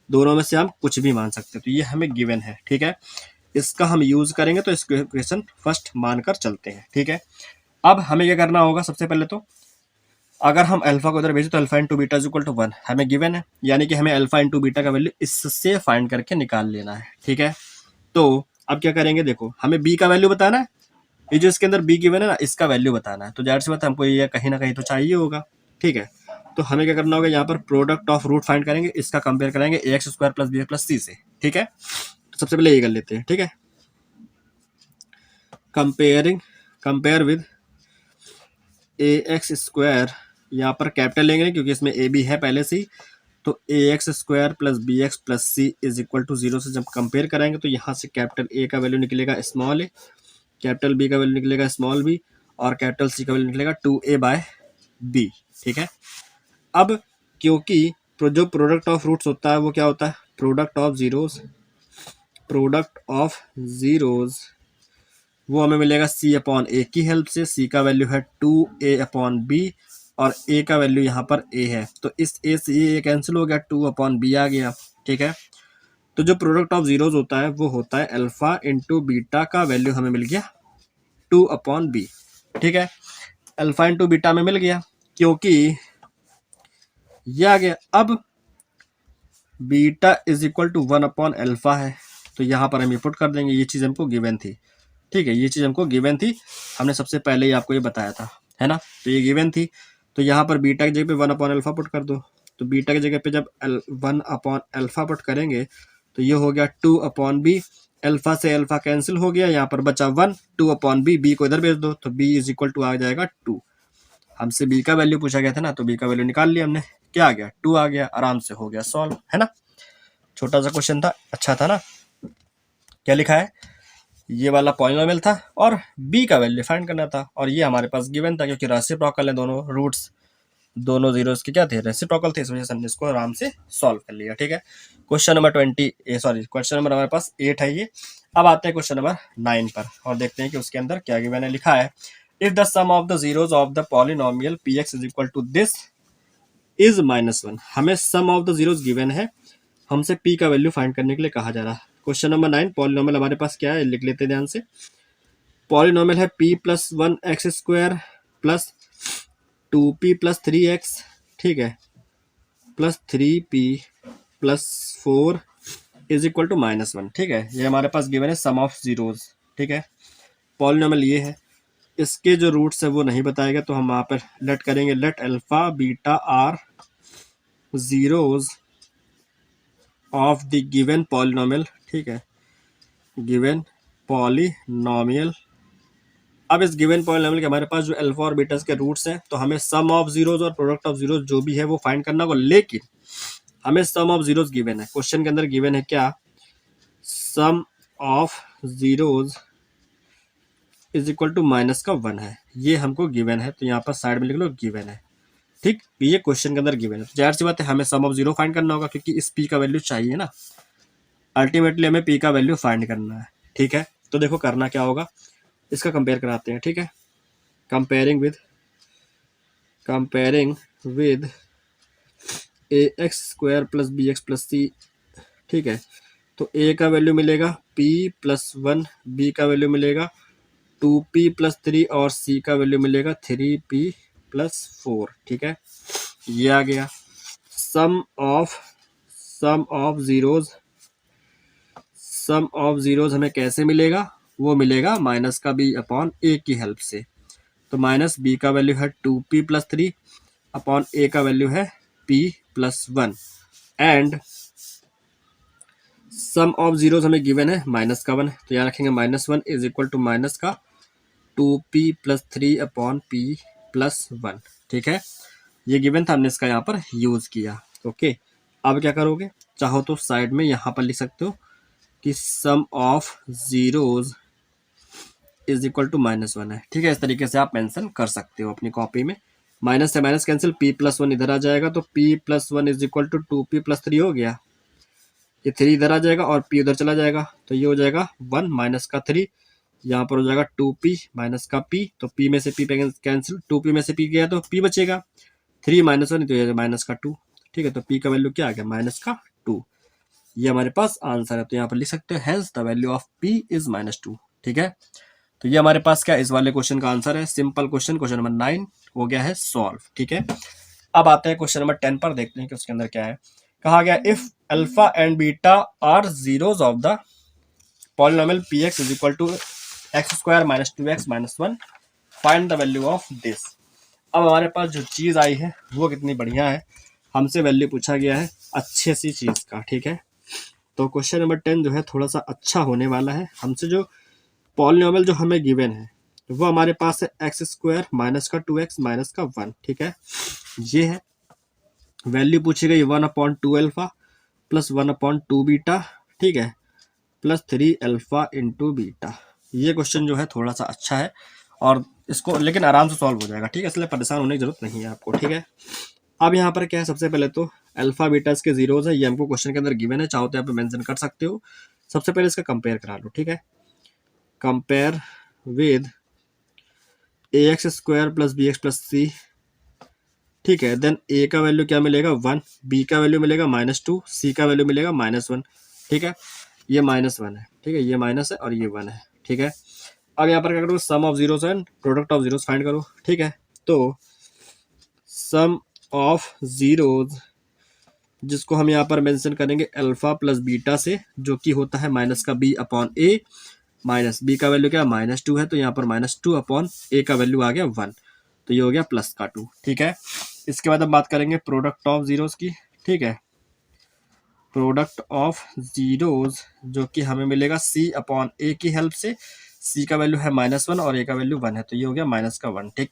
दोनों में से हम कुछ भी मान सकते हैं, तो ये हमें गिवन है, ठीक है। इसका हम यूज करेंगे, तो इसको इक्वेशन फर्स्ट मानकर चलते हैं, ठीक है। अब हमें क्या करना होगा, सबसे पहले तो अगर हम अल्फा को उधर भेजें तो alpha into beta is equal to 1 हमें गिवन है, यानी कि हमें अल्फा इंटू बीटा का वैल्यू इससे फाइंड करके निकाल लेना है, ठीक है। तो अब क्या करेंगे, देखो हमें बी का वैल्यू बताना है, ये जो इसके अंदर बी गिवन है ना इसका वैल्यू बताना है, तो जाहिर सी बात है हमको ये कहीं ना कहीं तो चाहिए होगा, ठीक है। तो हमें क्या करना होगा, यहाँ पर प्रोडक्ट ऑफ रूट फाइंड करेंगे, इसका कंपेयर करेंगे ax² plus bx plus c से, ठीक है। तो सबसे पहले ये कर लेते हैं, ठीक है, कंपेयर विद ax², यहाँ पर कैपिटल लेंगे क्योंकि इसमें ए बी है पहले से ही, तो ax² plus bx plus c is equal to 0 से जब कंपेयर कराएंगे तो यहाँ से कैपिटल ए का वैल्यू निकलेगा स्मॉल ए, कैपिटल बी का वैल्यू निकलेगा स्मॉल बी, और कैपिटल सी का वैल्यू निकलेगा 2a/b, ठीक है। अब क्योंकि जो प्रोडक्ट ऑफ रूट्स होता है वो क्या होता है, प्रोडक्ट ऑफ जीरोज वो हमें मिलेगा c अपॉन ए की हेल्प से, c का वैल्यू है 2a अपॉन b, और a का वैल्यू यहाँ पर a है, तो इस a से ये कैंसिल हो गया, 2 अपॉन b आ गया, ठीक है। तो जो प्रोडक्ट ऑफ जीरोज होता है वो होता है अल्फा इंटू बीटा का वैल्यू हमें मिल गया 2 अपॉन b, ठीक है। अल्फा इंटू बीटा में मिल गया क्योंकि ये आ गया। अब beta is equal to 1 upon alpha है, तो यहाँ पर हम ये पुट कर देंगे, ये चीज़ हमको गिवन थी, ठीक है, ये चीज़ हमको गिवन थी, हमने सबसे पहले ही आपको ये बताया था, है ना, तो ये गिवन थी। तो यहाँ पर बीटा की जगह पे 1 अपॉन अल्फा पुट कर दो, तो बीटा की जगह पे जब 1 अपॉन अल्फा पुट करेंगे तो ये हो गया 2/b, अल्फा से अल्फा कैंसिल हो गया, यहाँ पर बचा 1, 2/b, बी को इधर भेज दो तो b इज इक्वल टू आ जाएगा 2। हमसे b का वैल्यू पूछा गया था ना, तो b का वैल्यू निकाल लिया हमने, क्या आ गया 2 आ गया, आराम से हो गया सॉल्व, है ना। छोटा सा क्वेश्चन था, अच्छा था ना। क्या लिखा है, ये वाला पॉलिनोमियल था और b का वैल्यू फाइंड करना था, और ये हमारे पास गिवन था क्योंकि रेसिप्रोकल है, दोनों रूट्स दोनों जीरोस के क्या थे, रेसिप्रोकल थे, इस वजह से हमने इसको आराम से सॉल्व कर लिया। ठीक है, क्वेश्चन नंबर क्वेश्चन नंबर हमारे पास 8 है ये। अब आते हैं क्वेश्चन नंबर 9 पर और देखते हैं कि उसके अंदर क्या गिवन है। लिखा है if the sum of the zeros of the polynomial px is equal to this is -1। हमें sum of the zeros given है, हमसे p का वैल्यू फाइंड करने के लिए कहा जा रहा है। क्वेश्चन नंबर 9, पॉलिनोमियल हमारे पास क्या है, लिख लेते हैं ध्यान से। पॉलिनोमियल है p plus 1x² plus 2p plus 3x, ठीक है, plus 3p plus 4 is equal to -1। ठीक है, ये हमारे पास गिवन है सम ऑफ जीरोज। ठीक है, पॉलिनोमियल ये है, इसके जो रूट्स है वो नहीं बताएगा, तो हम वहाँ पर लेट करेंगे, let alpha beta are zeros of the given polynomial. ठीक है, गिवन पॉलिनोमियल। अब इस गिवन पॉलिनोमियल के हमारे पास जो अल्फा और बीटा के रूट्स हैं, तो हमें सम ऑफ जीरोज और प्रोडक्ट ऑफ जीरोज जो भी है वो फाइंड करना होगा, लेकिन हमें सम ऑफ जीरोज गिवन है। क्वेश्चन के अंदर गिवन है क्या, sum of zeros is equal to -1 है, ये हमको गिवन है, तो यहाँ पर साइड में लिख लो गिवन है। ठीक, ये क्वेश्चन के अंदर गिवन है, तो जाहिर सी बात है हमें सम ऑफ जीरो फाइंड करना होगा, क्योंकि इस p का वैल्यू चाहिए ना, अल्टीमेटली हमें p का वैल्यू फाइंड करना है। ठीक है, तो देखो करना क्या होगा, इसका कंपेयर कराते हैं। ठीक है, comparing with ax² plus bx plus c। ठीक है, तो a का वैल्यू मिलेगा p प्लस 1, b का वैल्यू मिलेगा 2p प्लस 3 और c का वैल्यू मिलेगा 3p प्लस 4। ठीक है, ये आ गया। सम ऑफ जीरोज हमें कैसे मिलेगा, वो मिलेगा माइनस का b अपॉन a की हेल्प से। तो माइनस b का वैल्यू है 2p प्लस 3 अपॉन a का वैल्यू है p plus 1, and sum of zeros हमें गिवन है माइनस का 1, तो यहाँ रखेंगे -1 इज इक्वल टू माइनस का 2p plus 3 upon p plus 1। ठीक है, ये गिवन था, हमने इसका यहाँ पर यूज किया। ओके, अब क्या करोगे, चाहो तो साइड में यहाँ पर लिख सकते हो कि sum of zeros is equal to -1 है। ठीक है, इस तरीके से आप मेंशन कर सकते हो अपनी कॉपी में। माइनस से माइनस कैंसिल, p प्लस 1 इधर आ जाएगा, तो p plus 1 is equal to 2p plus 3 हो गया, ये 3 इधर आ जाएगा और p उधर चला जाएगा, तो ये हो जाएगा 1 माइनस का 3, यहाँ पर हो जाएगा 2p माइनस का p, तो p में से p कैंसिल, 2p में से p गया तो p बचेगा, 3 -1 तो ये माइनस का 2। ठीक है, तो p का वैल्यू क्या आ गया, -2। ये हमारे पास आंसर है, तो यहाँ पर लिख सकते हो hence the value of p is -2। ठीक है, तो ये हमारे पास क्या इस वाले क्वेश्चन का आंसर है। सिंपल क्वेश्चन नंबर 9 हो गया है सॉल्व। ठीक है, अब आते हैं क्वेश्चन नंबर 10 पर, देखते हैं कि उसके अंदर क्या है। कहा गया if alpha and beta are zeros of the polynomial px is equal to x² minus 2x minus 1, find the value of this. अब हमारे पास जो चीज आई है वो कितनी बढ़िया है, हमसे वैल्यू पूछा गया है अच्छे सी चीज का। ठीक है, तो क्वेश्चन नंबर 10 जो है थोड़ा सा अच्छा होने वाला है। हमसे जो पॉलिनोमियल जो हमें गिवन है वो हमारे पास है x² माइनस का 2x माइनस का 1। ठीक है, ये है वैल्यू पूछी गई 1/2 अल्फा प्लस 1/2 बीटा, ठीक है, प्लस 3 अल्फा इंटू बीटा। ये क्वेश्चन जो है थोड़ा सा अच्छा है और इसको लेकिन आराम से सॉल्व हो जाएगा। ठीक है, इसलिए परेशान होने की जरूरत नहीं है आपको। ठीक है, अब यहाँ पर क्या है, सबसे पहले तो अल्फा बीटास के जीरोज है, ये हमको क्वेश्चन के अंदर गिवन है, चाहो तो यहाँ पे मेंशन कर सकते हो। सबसे पहले इसका कंपेयर करा लो। ठीक है, compare with ax² plus bx plus c। ठीक है, देन a का वैल्यू क्या मिलेगा 1, b का वैल्यू मिलेगा -2, c का वैल्यू मिलेगा -1। ठीक है, ये -1 है। ठीक है, ये माइनस है और ये 1 है। ठीक है, अब यहाँ पर क्या करो, sum of zeros and product of zeros find करो। ठीक है, तो सम ऑफ जीरोज जिसको हम यहाँ पर मेंशन करेंगे अल्फा प्लस बीटा से, जो कि होता है माइनस का b upon a, minus b का वैल्यू क्या -2 है, तो यहाँ पर -2 अपॉन a का वैल्यू आ गया 1, तो ये हो गया प्लस का 2। ठीक है, इसके बाद हम बात करेंगे प्रोडक्ट ऑफ जीरोस की। ठीक है, प्रोडक्ट ऑफ जीरोज जो कि हमें मिलेगा c अपॉन a की हेल्प से। c का वैल्यू है -1 और a का वैल्यू 1 है, तो ये हो गया -1। ठीक,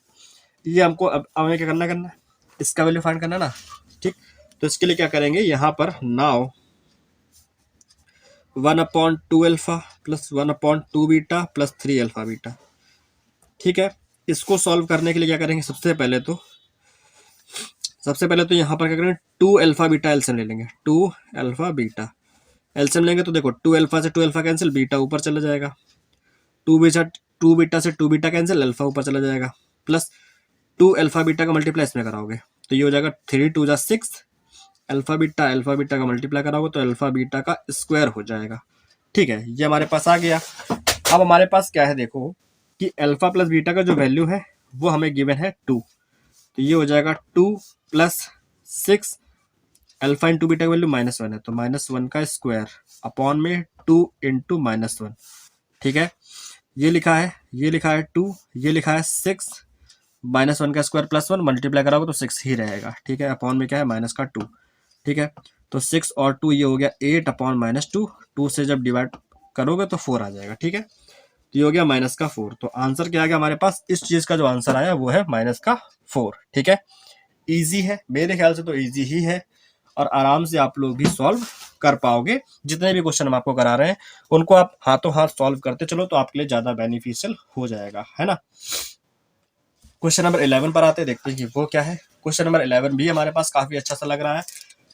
ये हमको अब हमें क्या करना है, इसका वैल्यू फाइंड करना ना। ठीक, तो इसके लिए क्या करेंगे, यहाँ पर now 1/2 alpha plus 1/2 beta plus 3 alpha beta. ठीक है, इसको सॉल्व करने के लिए क्या करेंगे, सबसे पहले तो यहाँ पर क्या करेंगे, 2 अल्फा बीटा एलसीएम ले लेंगे। 2 अल्फा बीटा एलसीएम लेंगे तो देखो 2 अल्फा से 2 अल्फा कैंसिल, बीटा ऊपर चला जाएगा। 2 बीटा से 2 बीटा कैंसिल, अल्फा ऊपर चला जाएगा। प्लस 2 अल्फा बीटा का मल्टीप्लाई इसमें कराओगे तो ये हो जाएगा 3 2 जा 6 अल्फा बीटा का मल्टीप्लाई कराओगे तो अल्फा बीटा का स्क्वायर हो जाएगा। ठीक है, ये हमारे पास आ गया। अब हमारे पास क्या है, देखो कि अल्फा प्लस बीटा का जो वैल्यू है वो हमें गिवन है 2, तो ये हो जाएगा 2 प्लस 6 अल्फा इंटू बीटा का वैल्यू -1 है, तो -1 का स्क्वायर अपॉन में 2 इंटू -1। ठीक है, ये लिखा है 2, ये लिखा है 6, -1 का स्क्वायर +1 मल्टीप्लाई कराओगे तो 6 ही रहेगा। ठीक है, अपॉन में क्या है माइनस का 2। ठीक है, तो 6 और 2 ये हो गया 8 अपॉन -2, 2 से जब डिवाइड करोगे तो 4 आ जाएगा। ठीक है, तो ये हो गया -4। तो आंसर क्या आ गया हमारे पास, इस चीज का जो आंसर आया वो है -4। ठीक है, इजी है, मेरे ख्याल से तो इजी ही है और आराम से आप लोग भी सॉल्व कर पाओगे। जितने भी क्वेश्चन हम आपको करा रहे हैं उनको आप हाथों हाथ सॉल्व करते चलो तो आपके लिए ज्यादा बेनिफिशियल हो जाएगा, है ना। क्वेश्चन नंबर 11 पर आते हैं, देखते हैं कि वो क्या है। क्वेश्चन नंबर 11 भी हमारे पास काफी अच्छा सा लग रहा है।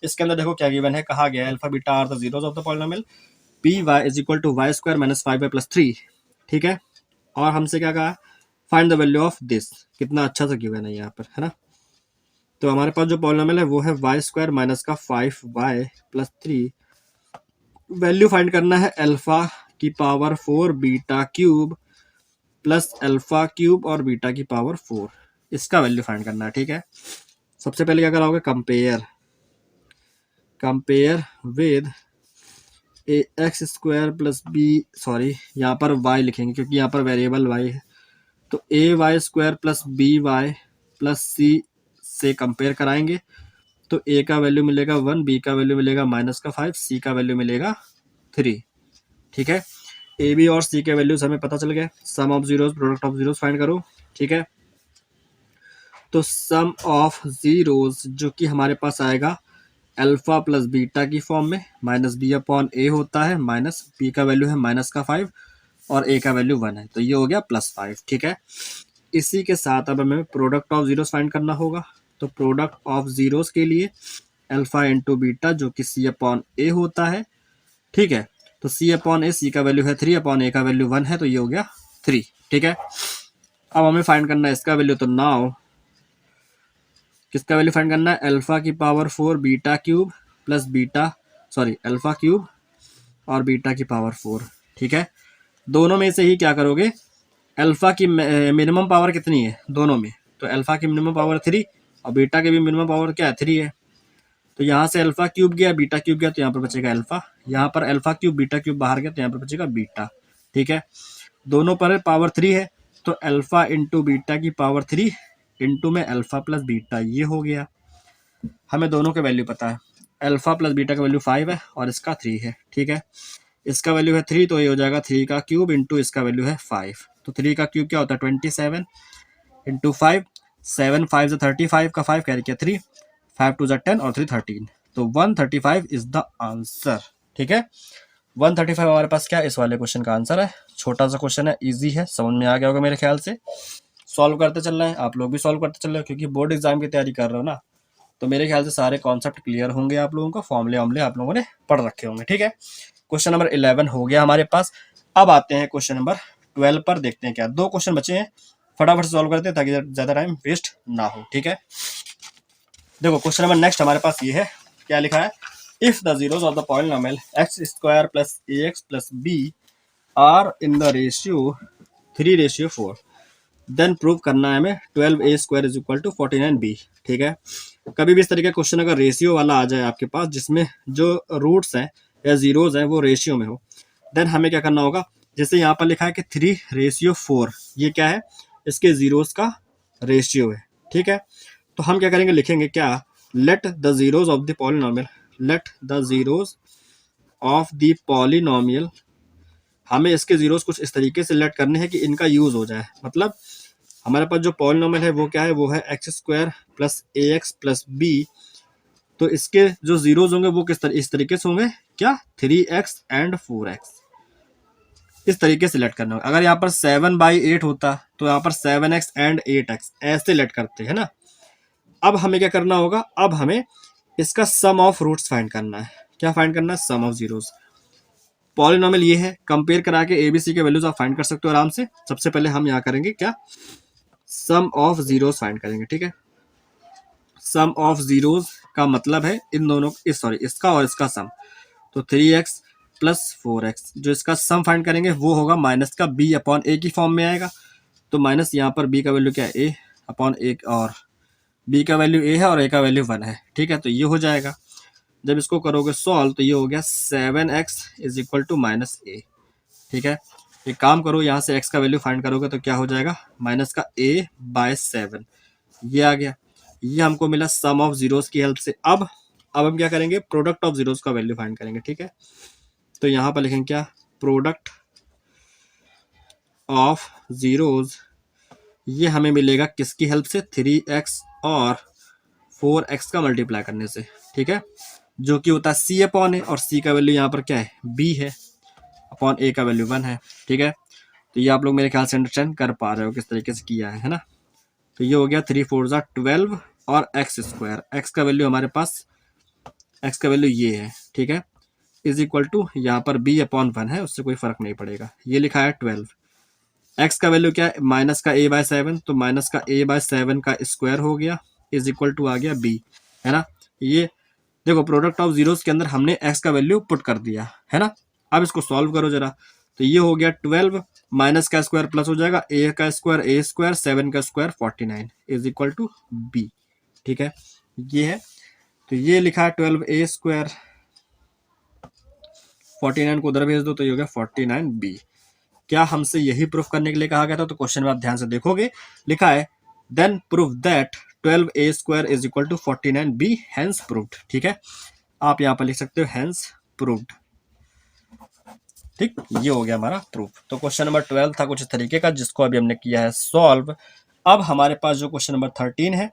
इसके अंदर देखो क्या गिवन है, कहा गया है alpha beta are the zeros of the polynomial P Y is equal to y square minus 5y plus 3। ठीक है, और हमसे क्या कहा, find the value of this. कितना अच्छा सा गिवन है यहाँ पर, है ना। तो हमारे पास जो पॉलिनोमियल है वो है वाई स्क्वायर माइनस का 5y प्लस 3। वैल्यू फाइंड करना है अल्फा की power 4 beta cube plus alpha cube और बीटा की पावर 4, इसका वैल्यू फाइंड करना है। ठीक है, सबसे पहले क्या कराओगे, compare with A x square plus b, sorry यहाँ पर वाई लिखेंगे क्योंकि यहाँ पर वेरिएबल वाई है, तो A Y square plus B Y plus C से कंपेयर कराएंगे तो ए का वैल्यू मिलेगा 1, बी का वैल्यू मिलेगा -5, सी का वैल्यू मिलेगा 3। ठीक है, ए बी और सी के वैल्यूज हमें पता चल गया। Sum of zeros product of zeros find करो। ठीक है, तो सम ऑफ जीरोस जो कि हमारे पास आएगा अल्फा प्लस बीटा की फॉर्म में, -b अपॉन ए होता है, माइनस b का वैल्यू है -5 और a का वैल्यू 1 है, तो ये हो गया +5। ठीक है, इसी के साथ अब हमें प्रोडक्ट ऑफ जीरोस फाइंड करना होगा। तो प्रोडक्ट ऑफ जीरोस के लिए अल्फा इंटू बीटा जो कि c अपॉन ए होता है। ठीक है, तो c अपॉन ए, c का वैल्यू है 3 अपॉन a का वैल्यू 1 है, तो ये हो गया 3। ठीक है, अब हमें फाइंड करना है इसका वैल्यू, तो नाउ किसका वैल्यू फाइंड करना है, अल्फा की power 4 beta cube plus alpha cube और बीटा की पावर 4। ठीक है, दोनों में से ही क्या करोगे, अल्फा की मिनिमम पावर कितनी है दोनों में, तो अल्फा की मिनिमम पावर 3 और बीटा की भी मिनिमम पावर क्या है 3 है, तो यहाँ से अल्फा क्यूब गया बीटा क्यूब गया तो यहाँ पर बचेगा अल्फा, यहाँ पर अल्फा क्यूब बीटा क्यूब बाहर गया तो यहाँ पर बचेगा बीटा। ठीक है, दोनों पर पावर 3 है तो अल्फा इंटू बीटा की पावर 3 इंटू में अल्फा प्लस बीटा, ये हो गया। हमें दोनों के वैल्यू पता है, अल्फा प्लस बीटा का वैल्यू 5 है और इसका 3 है। ठीक है, इसका वैल्यू है 3 तो ये हो जाएगा 3 का क्यूब इंटू इसका वैल्यू है 5, तो 3 का क्यूब क्या होता है 27 इंटू 5, 7 5 से 35 का 5 कैरी किया 3, 5 2 10 और 3 13, तो 135 इज द आंसर। ठीक है, 135 हमारे पास क्या इस वाले क्वेश्चन का आंसर है। छोटा सा क्वेश्चन है, इजी है, समझ में आ गया होगा मेरे ख्याल से। सॉल्व करते चल रहे हैं, आप लोग भी सॉल्व करते चल रहे हो क्योंकि बोर्ड एग्जाम की तैयारी कर रहे हो ना, तो मेरे ख्याल से सारे कॉन्सेप्ट क्लियर होंगे आप लोगों को, फॉर्मूले आप लोगों ने पढ़ रखे होंगे। ठीक है, क्वेश्चन नंबर 11 हो गया हमारे पास। अब आते हैं क्वेश्चन नंबर 12 पर, देखते हैं क्या 2 क्वेश्चन बचे हैं, फटाफट से सॉल्व करते हैं ताकि ज्यादा टाइम वेस्ट ना हो। ठीक है, देखो क्वेश्चन नंबर नेक्स्ट हमारे पास ये है, क्या लिखा है, if the zeros of the polynomial x square plus a x plus b are in the ratio 3:4 then prove करना है हमें 12a square is equal to 49b। ठीक है, कभी भी इस तरीके का क्वेश्चन अगर रेशियो वाला आ जाए आपके पास जिसमें जो रूट्स हैं या जीरोस हैं वो रेशियो में हो, देन हमें क्या करना होगा, जैसे यहाँ पर लिखा है कि 3:4, ये क्या है, इसके जीरोस का रेशियो है। ठीक है, तो हम क्या करेंगे, लिखेंगे क्या, let the zeros of the polynomial, let the zeros of the polynomial, हमें इसके जीरोस कुछ इस तरीके से लेट करने हैं कि इनका यूज हो जाए। मतलब हमारे पास जो पॉलिनोमियल है वो क्या है, वो है x square plus a x plus B. तो इसके जो जीरोस होंगे वो इस तरीके से होंगे, क्या, 3x एंड 4x, इस तरीके से लेट करना होगा। अगर यहाँ पर 7/8 होता तो यहाँ पर 7x एंड 8x ऐसे लेट करते हैं ना। अब हमें क्या करना होगा, अब हमें इसका सम ऑफ रूट्स फाइंड करना है। क्या फाइंड करना है, सम ऑफ जीरोस। पॉलिनोमियल ये है, कंपेयर करा के एबीसी के वैल्यूज आप फाइंड कर सकते हो आराम से। सबसे पहले हम यहाँ करेंगे क्या, सम ऑफ जीरोस फाइंड करेंगे, ठीक है। सम ऑफ जीरोस का मतलब है इन दोनों, सॉरी, इसका और इसका सम। तो 3x प्लस 4x, जो इसका सम फाइंड करेंगे वो होगा माइनस का b अपॉन a की फॉर्म में आएगा। तो माइनस यहाँ पर b का वैल्यू क्या है, a अपॉन a, और b का वैल्यू a है और a का वैल्यू 1 है, ठीक है। तो ये हो जाएगा, जब इसको करोगे सॉल्व तो ये हो गया 7x is equal to minus a, ठीक है। एक काम करो, यहाँ से x का वैल्यू फाइंड करोगे तो क्या हो जाएगा, माइनस का a/7, ये आ गया। ये हमको मिला सम ऑफ जीरोस की हेल्प से। अब हम क्या करेंगे, प्रोडक्ट ऑफ जीरोस का वैल्यू फाइंड करेंगे, ठीक है। तो यहाँ पर लिखेंगे क्या, प्रोडक्ट ऑफ जीरोस, ये हमें मिलेगा किसकी हेल्प से, 3x और 4x का मल्टीप्लाई करने से, ठीक है। जो कि होता है c अपॉन a, और c का वैल्यू यहाँ पर क्या है, b है, अपॉन a का वैल्यू 1 है, ठीक है। तो ये आप लोग मेरे ख्याल से अंडरस्टैंड कर पा रहे हो किस तरीके से किया है ना। तो ये हो गया 3 4 12 और एक्स स्क्वायर, एक्स का वैल्यू हमारे पास, एक्स का वैल्यू ये है, ठीक है, इज इक्वल टू यहाँ पर b अपॉन 1 है, उससे कोई फर्क नहीं पड़ेगा। ये लिखा है 12, एक्स का वैल्यू क्या है, माइनस का a/7, तो माइनस का a/7 का स्क्वायर हो गया, इज इक्वल टू आ गया b, है ना। ये देखो प्रोडक्ट ऑफ जीरोस के अंदर हमने x का वैल्यू पुट कर दिया है ना। अब इसको सॉल्व करो जरा, तो ये हो गया 12 माइनस का स्क्वायर प्लस हो जाएगा a का स्क्वायर, a स्क्वायर 7 का square 49 is equal to b, ठीक है। ये है, तो ये लिखा है 12a स्क्वायर, 49 को उधर भेज दो तो ये हो गया 49b। क्या हमसे यही प्रूफ करने के लिए कहा गया था? तो क्वेश्चन में आप ध्यान से देखोगे लिखा है then proof that 12a square is equal to 49b, hence proved, ठीक है। आप यहाँ पर लिख सकते हो हेंस प्रूव्ड, ठीक। ये हो गया हमारा प्रूफ। तो क्वेश्चन नंबर 12 था कुछ इस तरीके का, जिसको अभी हमने किया है सॉल्व। अब हमारे पास जो क्वेश्चन नंबर 13 है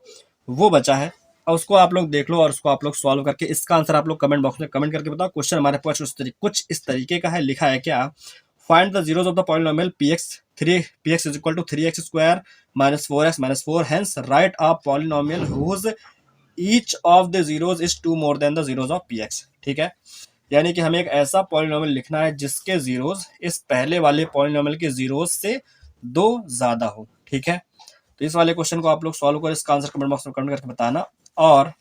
वो बचा है, और उसको आप लोग देख लो और उसको आप लोग सॉल्व करके इसका आंसर आप लोग कमेंट बॉक्स में कमेंट करके बताओ। क्वेश्चन हमारे पास कुछ इस तरीके का है, लिखा है क्या, find the zeros of the polynomial px is equal to 3x square minus 4x minus 4, hence write a polynomial whose each of the zeros is 2 more than the zeros of px, ठीक है। यानी कि हमें एक ऐसा polynomial लिखना है जिसके जीरोस इस पहले वाले पॉलिनोमियल के जीरोस से 2 ज्यादा हो, ठीक है। तो इस वाले क्वेश्चन को आप लोग सॉल्व करो, इसका आंसर कमेंट बॉक्स में कमेंट करके बताना। और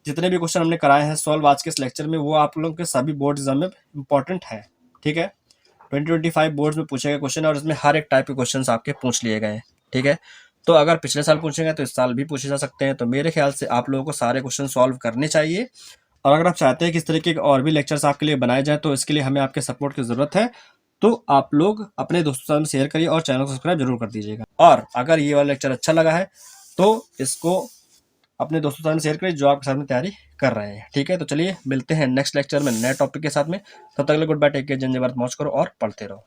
जितने भी क्वेश्चन हमने कराए हैं सॉल्व आज के इस लेक्चर में, वो आप लोगों के सभी बोर्ड एग्जाम में इंपॉर्टेंट है, ठीक है। 2025 बोर्ड्स में पूछे गए क्वेश्चन, और इसमें हर एक टाइप के क्वेश्चन आपके पूछ लिए गए, ठीक है। तो अगर पिछले साल पूछे गए तो इस साल भी पूछे जा सकते हैं। तो मेरे ख्याल से आप लोगों को सारे क्वेश्चन सॉल्व करने चाहिए। और अगर आप चाहते हैं कि इस तरीके के और भी लेक्चर्स आपके लिए बनाए जाए, तो इसके लिए हमें आपके सपोर्ट की जरूरत है। तो आप लोग अपने दोस्तों के साथ शेयर करिए और चैनल को सब्सक्राइब जरूर कर दीजिएगा। और अगर ये वाला लेक्चर अच्छा लगा है तो इसको अपने दोस्तों के साथ शेयर करिए जो आपके साथ में तैयारी कर रहे हैं, ठीक है। तो चलिए मिलते हैं नेक्स्ट लेक्चर में नए टॉपिक के साथ में। तब तक के लिए गुड बाय, टेक केयर, जय भारत, मौज करो और पढ़ते रहो।